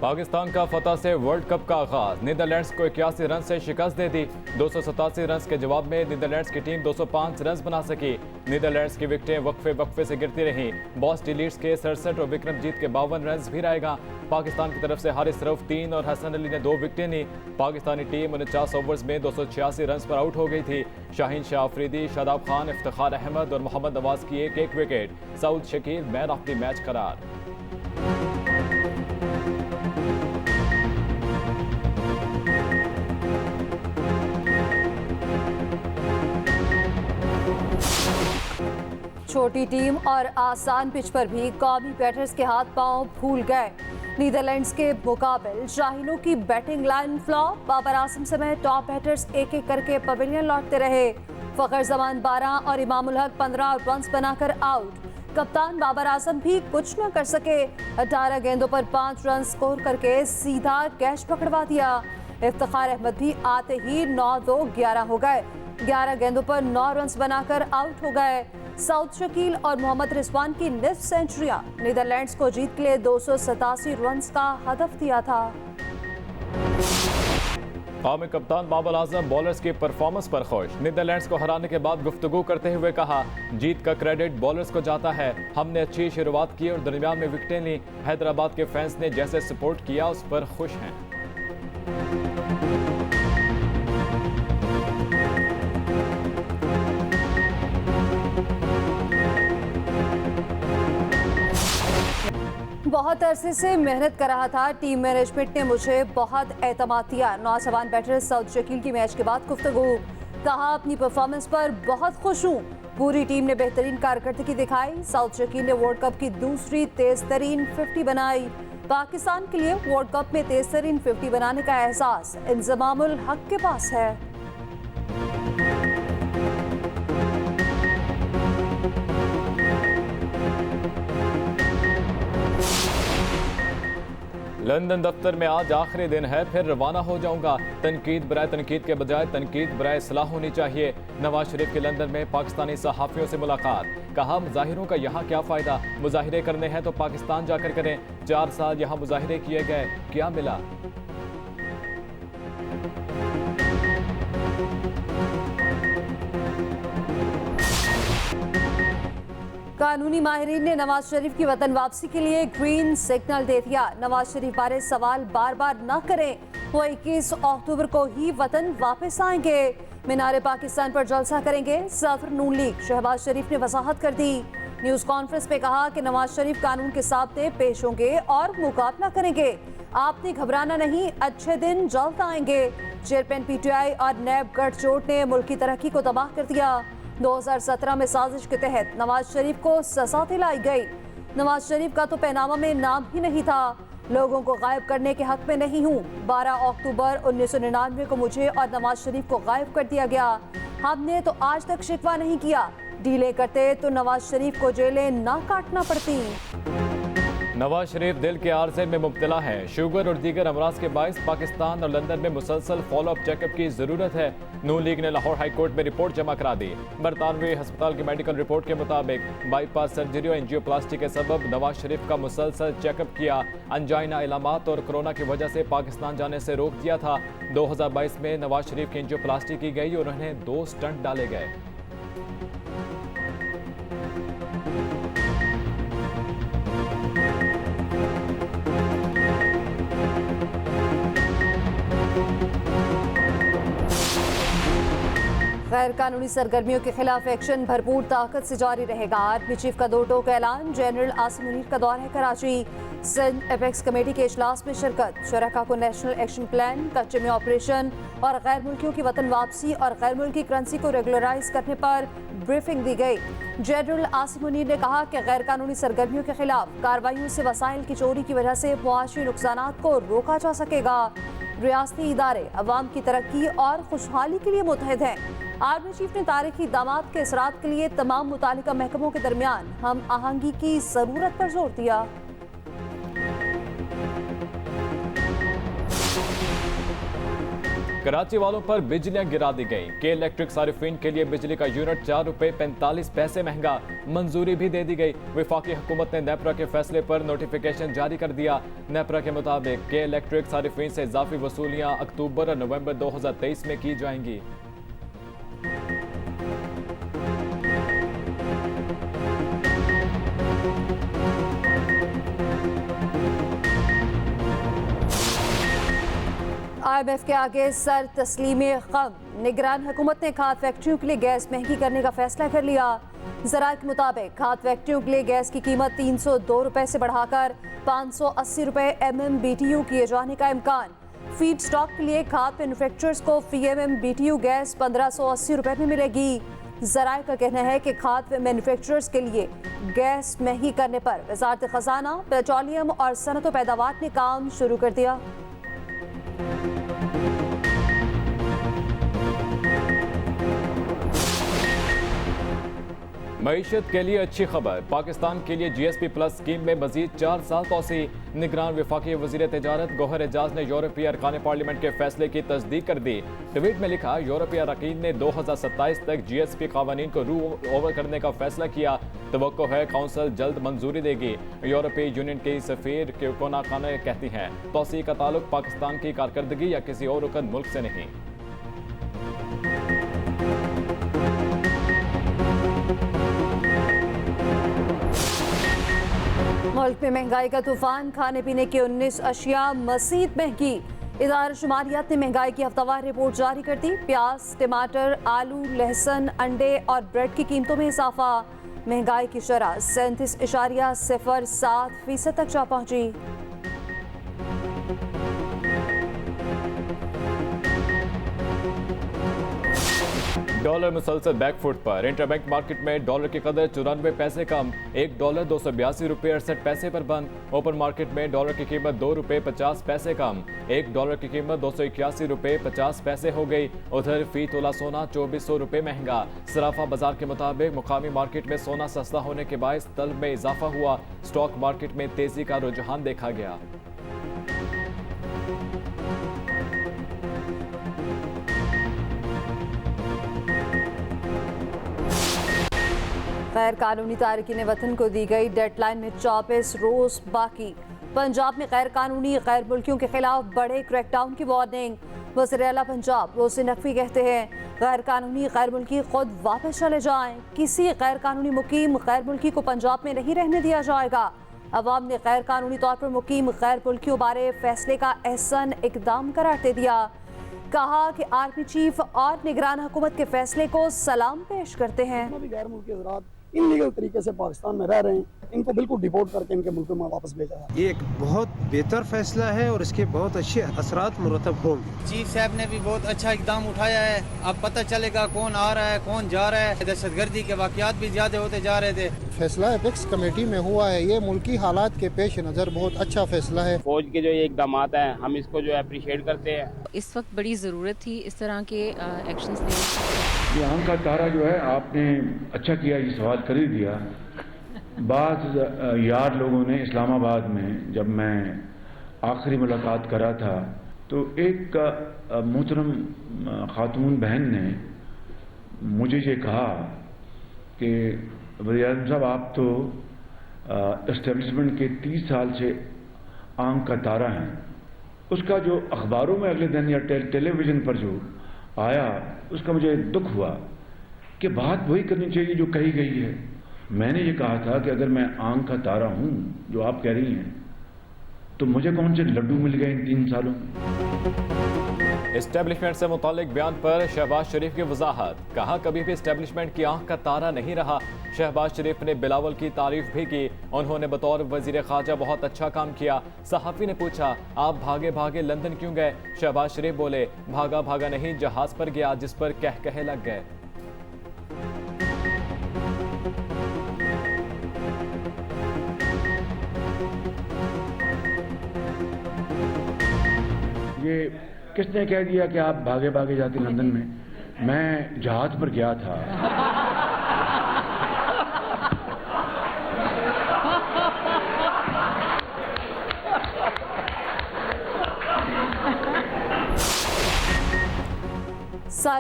पाकिस्तान का फतह से वर्ल्ड कप का आगाज। नीदरलैंड्स को 81 रन से शिकस्त दे दी। 287 रन के जवाब में नीदरलैंड्स की टीम 205 रन बना सकी। नीदरलैंड्स की विकेटें वक्फे से गिरती रहीं। बॉस डिलीट्स के 67 और विक्रमजीत के 52 रन भी रहेगा। पाकिस्तान की तरफ से हारिस रऊफ 3 और हसन अली ने 2 विकेटें ली। पाकिस्तानी टीम 49 ओवर्स में 286 रन पर आउट हो गई थी। शाहीन शाह अफरीदी, शादाब खान, इफ्तिखार अहमद और मोहम्मद नवाज की एक wicket. Saud Shakeel man of the match करार। छोटी टीम और आसान पिच पर भी कौमी बैटर्स के हाथ पांव फूल गए। नीदरलैंड्स के मुकाबले शाहीनों की batting line flop. Babar Azam समेत टॉप बैटर्स एक एक करके पवेलियन लौटते रहे। फखर जमान 12 और इमामुल हक 15 रन बनाकर आउट। कप्तान बाबर आजम भी कुछ न कर सके। 18 गेंदों पर 5 रन स्कोर करके सीधा कैच पकड़वा दिया। इफ्तिखार अहमद भी आते ही 9-2-11 हो गए। 11 गेंदों पर 9 रन बनाकर आउट हो गए। सऊद शकील और मोहम्मद रिजवान की निस्फ सेंचुरियां नीदरलैंड्स को जीत के लिए 287 रन का हदफ दिया था। कौमी कप्तान बाबर आजम बॉलर्स की परफॉर्मेंस पर खुश। नीदरलैंड्स को हराने के बाद गुफ्तगू करते हुए कहा, जीत का क्रेडिट बॉलर्स को जाता है। हमने अच्छी शुरुआत की और दरमियान में विकेटें ली। हैदराबाद के फैंस ने जैसे सपोर्ट किया उस पर खुश हैं। बहुत अरसे से मेहनत कर रहा था। टीम मैनेजमेंट ने मुझे बहुत एतमाद दिया। नौजवान बैटर सऊद शकील की मैच के बाद गुफ्तगू। कहा, अपनी परफॉर्मेंस पर बहुत खुश हूँ। पूरी टीम ने बेहतरीन कारकर्दगी दिखाई। सऊद शकील ने वर्ल्ड कप की दूसरी तेज तरीन 50 बनाई। पाकिस्तान के लिए वर्ल्ड कप में तेज तरीन 50 बनाने का एहसास इंजमामुल हक के पास है। लंदन दफ्तर में आज आखिरी दिन है, फिर रवाना हो जाऊंगा। तनकीद बराए तनकीद के बजाय तनकीद बराए इस्लाह होनी चाहिए। नवाज शरीफ के लंदन में पाकिस्तानी सहाफ़ियों से मुलाकात। कहा, मुजाहिरों का यहाँ क्या फ़ायदा, मुजाहिरे करने हैं तो पाकिस्तान जाकर करें। 4 साल यहाँ मुजाहिरे किए गए, क्या मिला। कानूनी माहिरीन ने नवाज शरीफ की वतन वापसी के लिए ग्रीन सिग्नल दे दिया। नवाज शरीफ बारे सवाल बार बार न करें। वो 21 अक्टूबर को ही वतन वापस आएंगे। मीनारे पाकिस्तान पर जलसा करेंगे। सदर नून लीग शहबाज शरीफ ने वजाहत कर दी। न्यूज़ कॉन्फ्रेंस में कहा कि नवाज शरीफ कानून के सामने पेश होंगे और मुकाबला करेंगे। आपने घबराना नहीं, अच्छे दिन जल्द आएंगे। चेयरमैन PTI और नैब गठजोड़ ने मुल्क की तरक्की को तबाह कर दिया। 2017 में साजिश के तहत नवाज शरीफ को सजा दिलाई गई। नवाज शरीफ का तो पहनावा में नाम ही नहीं था। लोगों को गायब करने के हक में नहीं हूँ। 12 अक्टूबर 1999 को मुझे और नवाज शरीफ को गायब कर दिया गया। हमने तो आज तक शिकवा नहीं किया। डीले करते तो नवाज शरीफ को जेलें ना काटना पड़ती। नवाज शरीफ दिल के आर्जे में मुब्तला है। शुगर और दीगर अमराज के बाइस पाकिस्तान और लंदन में मुसलसल फॉलोअप चेकअप की ज़रूरत है। नून लीग ने लाहौर हाई कोर्ट में रिपोर्ट जमा करा दी। बरतानवी हस्पताल की मेडिकल रिपोर्ट के मुताबिक बाईपास सर्जरी और एंजियोप्लास्टी के सबब नवाज शरीफ का मुसलसल चेकअप किया। अंजाइना इलामात और कोरोना की वजह से पाकिस्तान जाने से रोक दिया था। 2022 में नवाज शरीफ की एंजियोप्लास्टी की गई और उन्हें 2 स्टंट डाले गए। गैर कानूनी सरगर्मियों के खिलाफ एक्शन भरपूर ताकत से जारी रहेगा। आर्मी चीफ का 2 टोक ऐलान। जनरल आसिम मुनीर का दौरा है कराची। सिंध एपेक्स कमेटी के इजलास में शिरकत। शरका को नेशनल एक्शन प्लान, कच्चे में ऑपरेशन और गैर मुल्कियों की वतन वापसी और गैर मुल्की करेंसी को रेगुलराइज करने पर ब्रीफिंग दी गई। जनरल आसिम मुनीर ने कहा कि गैर कानूनी सरगर्मियों के खिलाफ कार्रवाइयों से वसाइल की चोरी की वजह से मुआशी नुकसानात को रोका जा सकेगा। रियासती इदारे अवाम की तरक्की और खुशहाली के लिए मुतहद हैं। आर्मी चीफ ने तारीखी इक़दामात के इसरात के लिए तमाम मुतालिका महकमों के दरमियान हम आहंगी की ज़रूरत पर जोर दिया। कराची वालों पर बिजलियां गिरा दी गई। के इलेक्ट्रिक सारिफीन के लिए बिजली का यूनिट 4 रुपए 45 पैसे महंगा, मंजूरी भी दे दी गई। वफाकी हुकूमत ने नेपरा के फैसले पर नोटिफिकेशन जारी कर दिया। नेपरा के मुताबिक के इलेक्ट्रिक सारिफीन से इजाफी वसूलियां अक्टूबर और नवंबर 2023 में की जाएंगी। IMF के आगे सर तस्लीम खम। निगरान हुकूमत ने खाद फैक्ट्रियों के लिए गैस महंगी करने का फैसला कर लिया। ज़राए के मुताबिक खाद फैक्ट्रियों के लिए गैस की कीमत 302 रुपए से बढ़ाकर 580 रुपए MMBTU किए जाने का इम्कान। फीड स्टॉक के लिए खाद मैन्युफैक्चरर्स को फी MMBTU गैस 1580 रुपए में मिलेगी। ज़राए का कहना है कि खाद मैन्युफैक्चरर्स के लिए गैस महंगी करने पर वज़ारत ख़जाना, पेट्रोलियम और सनत व पैदावार ने काम शुरू कर दिया। मईशत के लिए अच्छी खबर, पाकिस्तान के लिए GSP प्लस स्कीम में मजीद 4 साल तोसी। निगरान वफाकी वज़ीर तजारत गौहर एजाज ने यूरोपीय अरकान पार्लियामेंट के फैसले की तस्दीक कर दी। ट्वीट में लिखा, यूरोपीय अरकान ने 2027 तक GSP कानून को रू ओवर करने का फैसला किया। तवक्को है काउंसिल जल्द मंजूरी देगी। यूरोपीय यूनियन की सफीर कोना खाना कहती हैं, तोसी का ताल्लुक पाकिस्तान की कारकर्दगी या किसी और रुकन मुल्क से नहीं। मुल्क में महंगाई का तूफान, खाने पीने की 19 अशिया मज़ीद महंगी। इदारा शुमारियात ने महंगाई की हफ्तावार रिपोर्ट जारी कर दी। प्याज, टमाटर, आलू, लहसुन, अंडे और ब्रेड की कीमतों में इजाफा। महंगाई की शरह 37.07% तक जा पहुंची। डॉलर मुसलसल बैकफुट पर। इंटरबैंक मार्केट में डॉलर की कदर 94 पैसे कम, $1 282 रुपये 68 पैसे पर बंद। ओपन मार्केट में डॉलर की कीमत $2.50 कम, $1 की कीमत 281 रुपये 50 पैसे हो गई। उधर फी तोला सोना 2400 रुपये महंगा। सराफा बाजार के मुताबिक मुकामी मार्केट में सोना सस्ता होने के बायस तलब में इजाफा हुआ। स्टॉक मार्केट में तेजी का रुझान देखा गया। गैर कानूनी तारकीन वतन को दी गई डेडलाइन में 24 रोज बाकी। पंजाब में गैर कानूनी गैर मुल्कियों के खिलाफ बड़े क्रैकडाउन की वार्निंग। वज़ीर आला पंजाब रोज़ नकवी कहते हैं, गैर कानूनी गैर मुल्की खुद वापस चले जाएं। किसी गैर कानूनी मुकीम गैर मुल्की को पंजाब में नहीं रहने दिया जाएगा। अवाम ने गैर कानूनी तौर पर मुकीम गैर मुल्कियों बारे फैसले का एहसन इकदाम करार दे दिया। कहा कि आर्मी चीफ और निगरान हुकूमत के फैसले को सलाम पेश करते हैं। गैर मुल्की हज़रात इनलीगल तरीके से पाकिस्तान में रह रहे हैं, इनको बिल्कुल डिपोर्ट करके इनके मुल्क में वापस भेजा है। ये एक बहुत बेहतर फैसला है और इसके बहुत अच्छे असरात मुरतब होंगे। चीफ साहब ने भी बहुत अच्छा इकदाम उठाया है। अब पता चलेगा कौन आ रहा है कौन जा रहा है। दहशतगर्दी के वाकयात भी ज्यादा होते जा रहे थे। फैसला एपेक्स कमेटी में हुआ है, ये मुल्की हालात के पेश नज़र बहुत अच्छा फैसला है। फौज के जो ये इकदाम हैं हम इसको जो अप्रिशिएट करते हैं। इस वक्त बड़ी ज़रूरत थी इस तरह के एक्शंस लेने। ये आम का तारा जो है, आपने अच्छा किया ये सवाल कर ही दिया। बाज़ यार लोगों ने इस्लामाबाद में जब मैं आखिरी मुलाकात करा था तो एक मोहतरम खातून बहन ने मुझे ये कहा कि वज़ीर आज़म साहब आप तो एस्टेब्लिशमेंट के 30 साल से आंख का तारा हैं। उसका जो अखबारों में अगले दिन या टेलीविज़न पर जो आया उसका मुझे दुख हुआ कि बात वही करनी चाहिए जो कही गई है। मैंने ये कहा था कि अगर मैं आंख का तारा हूं जो आप कह रही हैं तो मुझे कौन से लड्डू मिल गए इन 3 सालों में। एस्टेब्लिशमेंट से मुतालिक बयान पर शहबाज शरीफ की वजाहत। कहा कभी भी एस्टेब्लिशमेंट की आंख का तारा नहीं रहा। शहबाज शरीफ ने बिलावल की तारीफ भी की। उन्होंने बतौर वजीर खारजा बहुत अच्छा काम किया। सहाफ़ी ने पूछा आप भागे भागे लंदन क्यों गए। शहबाज शरीफ बोले भागा भागा नहीं, जहाज पर गया जिस पर कह लग गए। ये किसने कह दिया कि आप भागे भागे जाते लंदन में। मैं जहाज पर गया था।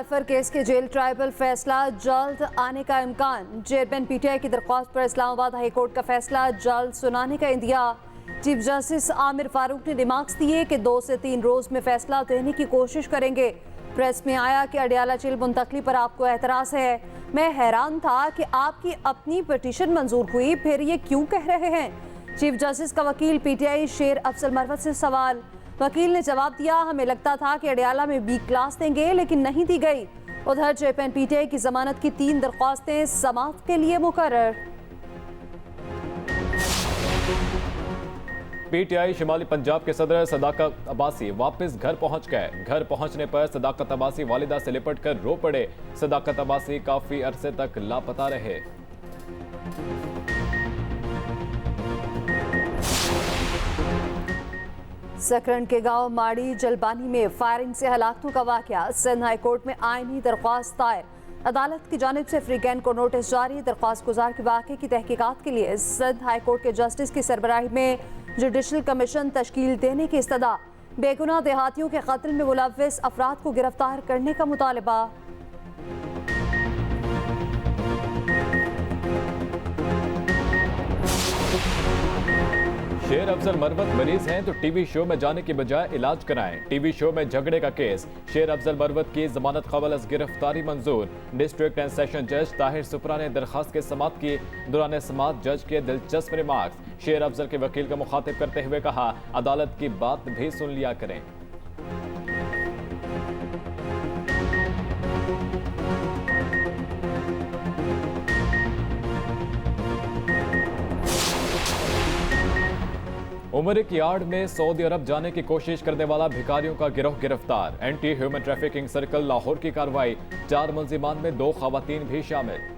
जायफर केस के जेल ट्राइबल फैसला जल्द आने का इम्कान। चेयरमैन पीटीआई की दरख्वास्त पर इस्लामाबाद हाई कोर्ट का फैसला जल्द सुनाने का India. Chief justice Aamir Farooq ने रिमार्क्स दिए कि 2 से 3 रोज में फैसला देने की कोशिश करेंगे। प्रेस में आया कि अडयाला जेल मुंतकली पर आपको एतराज है। मैं हैरान था कि आपकी अपनी पिटीशन मंजूर हुई, फिर ये क्यों कह रहे हैं? चीफ जस्टिस का वकील पीटीआई शेर अफजल मरवत से सवाल। वकील ने जवाब दिया, हमें लगता था कि अडयाला में बी क्लास देंगे, लेकिन नहीं दी गई। उधर चेयरमैन पीटीआई की जमानत की 3 दरख्वास्तें समाअत के लिए मुकर्रर। पीटीआई शिमाली पंजाब के सदर सदाकत अब्बासी वापस घर पहुंच गए। घर पहुंचने पर सदाकत अब्बासी वालिदा से लिपट कर रो पड़े। सदाकत अब्बासी काफी अरसे तक लापता रहे। सकरन के गांव माड़ी जलबानी में फायरिंग से हलाकतों का वाकया। सिंध हाई कोर्ट में आईनी दरख्वास्त दायर। अदालत की जानिब से फ्रीगैन को नोटिस जारी। दरख्वास्त गुजार के वाक़े की तहकीकात के लिए सिंध हाई कोर्ट के जस्टिस की सरबराही में जुडिशल कमीशन तश्कील देने की इस्तदा। बेगुनाह देहातियों के कत्ल में मुलव्विस अफराद को गिरफ्तार करने का मुतालबा। शेर अफजल मरवत मरीज हैं तो टीवी शो में जाने की बजाय इलाज कराएं। टीवी शो में झगड़े का केस। शेर अफजल मरवत की जमानत कबल अज गिरफ्तारी मंजूर। डिस्ट्रिक्ट एंड सेशन जज ताहिर सुपरा ने दरखास्त के समाअत की। दौरान समाअत जज के दिलचस्प रिमार्क्स। शेर अफजल के वकील का मुखातिब करते हुए कहा, अदालत की बात भी सुन लिया करें। उमर की आड़ में सऊदी अरब जाने की कोशिश करने वाला भिखारियों का गिरोह गिरफ्तार। Anti human trafficking circle Lahore की कार्रवाई। 4 मुलजिमान में 2 खवातीन भी शामिल।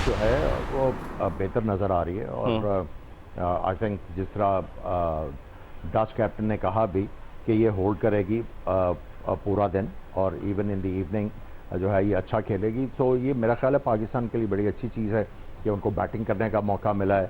जो है वो बेहतर नज़र आ रही है और आई थिंक जिस तरह डच कैप्टन ने कहा भी कि ये होल्ड करेगी पूरा दिन और इवन इन द इवनिंग जो है ये अच्छा खेलेगी, तो ये मेरा ख्याल है पाकिस्तान के लिए बड़ी अच्छी चीज़ है कि उनको बैटिंग करने का मौका मिला है।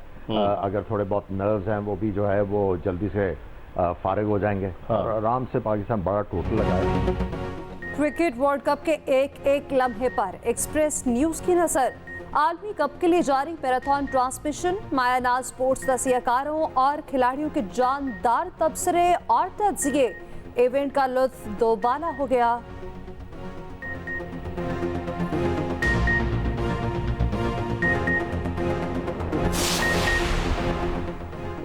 अगर थोड़े बहुत नर्व्स हैं वो भी जो है वो जल्दी से फारिग हो जाएंगे और आराम से पाकिस्तान बड़ा टोटल लगाएगा। क्रिकेट वर्ल्ड कप के एक लम्हे पर एक्सप्रेस न्यूज की नजर। आलमी कप के लिए जारी मैराथन ट्रांसमिशन। मायानाज स्पोर्ट्स तस्यकारों और खिलाड़ियों के जानदार तबसरे और तज्जिए। इवेंट का लुत्फ दोबाला हो गया।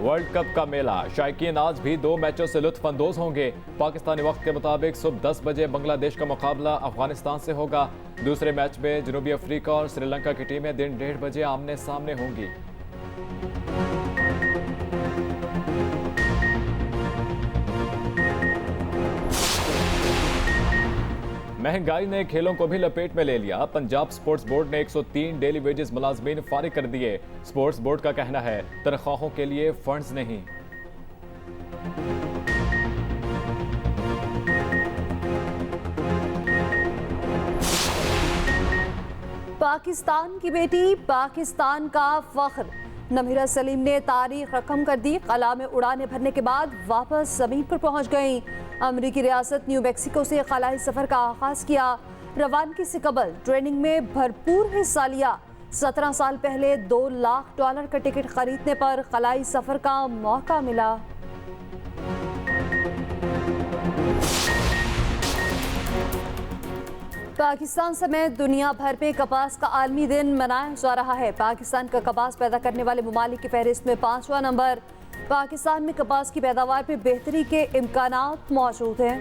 वर्ल्ड कप का मेला। शायकीन आज भी 2 मैचों से लुत्फ अंदोज होंगे। पाकिस्तानी वक्त के मुताबिक सुबह 10 बजे बांग्लादेश का मुकाबला अफगानिस्तान से होगा। दूसरे मैच में जनूबी अफ्रीका और श्रीलंका की टीमें दिन 1:30 बजे आमने सामने होंगी। महंगाई ने खेलों को भी लपेट में ले लिया। पंजाब स्पोर्ट्स बोर्ड ने 103 डेली वेजेस मुलाजमीन फारिग कर दिए। स्पोर्ट्स बोर्ड का कहना है तनख्वाहों के लिए फंड्स नहीं। पाकिस्तान की बेटी, पाकिस्तान का फख्र। नमीरा सलीम ने तारीख रकम कर दी। कला में उड़ाने भरने के बाद वापस जमीन पर पहुंच गईं। अमरीकी रियासत न्यू मैक्सिको से खलाई सफर का आगाज किया। रवानगी से कबल ट्रेनिंग में भरपूर हिस्सा लिया। 17 साल पहले $2 लाख का टिकट खरीदने पर खलाई सफर का मौका मिला। पाकिस्तान समेत दुनिया भर में कपास का आलमी दिन मनाया जा रहा है। पाकिस्तान का कपास पैदा करने वाले ममालिक की फहरिस्त में 5वां नंबर। पाकिस्तान में कपास की पैदावार में बेहतरी के इम्कानात मौजूद हैं।